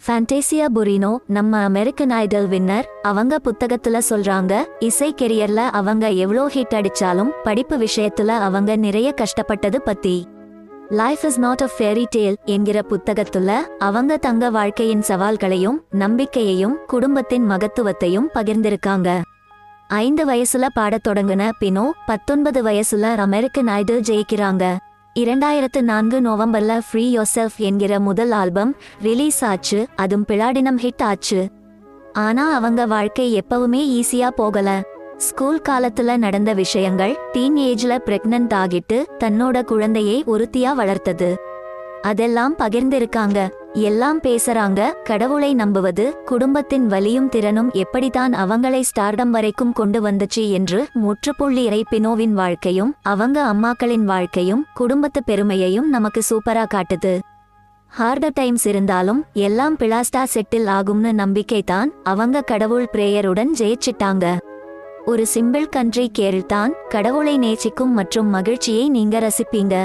ஃபேண்டேசியா புரினோ நம்ம American Idol winner. அவங்க புத்தகத்துல சொல்றாங்க, இசை கெரியர்ல அவங்க எவ்வளோ ஹிட் அடிச்சாலும் படிப்பு விஷயத்துல அவங்க நிறைய கஷ்டப்பட்டது பத்தி. Life is not a fairy tale என்கிற புத்தகத்துல அவங்க தங்க வாழ்க்கையின் சவால்களையும் நம்பிக்கையையும் குடும்பத்தின் மகத்துவத்தையும் பகிர்ந்திருக்காங்க. 5 வயசுல பாடத் தொடங்குன பினோ 19 வயசுல அமெரிக்கன் ஐடல் ஜெயிக்கிறாங்க. 2004 நவம்பர்ல ஃப்ரீ யோர்செல்ஃப் என்கிற முதல் ஆல்பம் ரிலீஸ் ஆச்சு. அதுவும் பிளாட்டினம் ஹிட் ஆச்சு. ஆனா அவங்க வாழ்க்கை எப்பவுமே ஈஸியா போகல. ஸ்கூல் காலத்துல நடந்த விஷயங்கள், டீன் ஏஜ்ல பிரெக்னன்ட் ஆகிட்டு தன்னோட குழந்தையை ஒருத்தியா வளர்த்தது, அதெல்லாம் பகிர்ந்திருக்காங்க. எல்லாம் பேசுறாங்க. கடவுளை நம்புவது, குடும்பத்தின் வலியும் திறனும் எப்படித்தான் அவங்களை ஸ்டார்டம் வரைக்கும் கொண்டு வந்துச்சு என்று முற்றுப்புள்ளி பினோவின் வாழ்க்கையும் அவங்க அம்மாக்களின் வாழ்க்கையும் குடும்பத்து பெருமையையும் நமக்கு சூப்பரா காட்டுது. ஹார்ட் டைம்ஸ் இருந்தாலும் எல்லாம் பிளாஸ்டா செட்டில் ஆகும்னு நம்பிக்கை தான் அவங்க கடவுள் பிரேயருடன் ஜெயிச்சிட்டாங்க. ஒரு சிம்பிள் கண்ட்ரி கேர்ள் தான் கடவுளை நேசிக்கும் மற்றும் மகிழ்ச்சியை நீங்க ரசிப்பீங்க.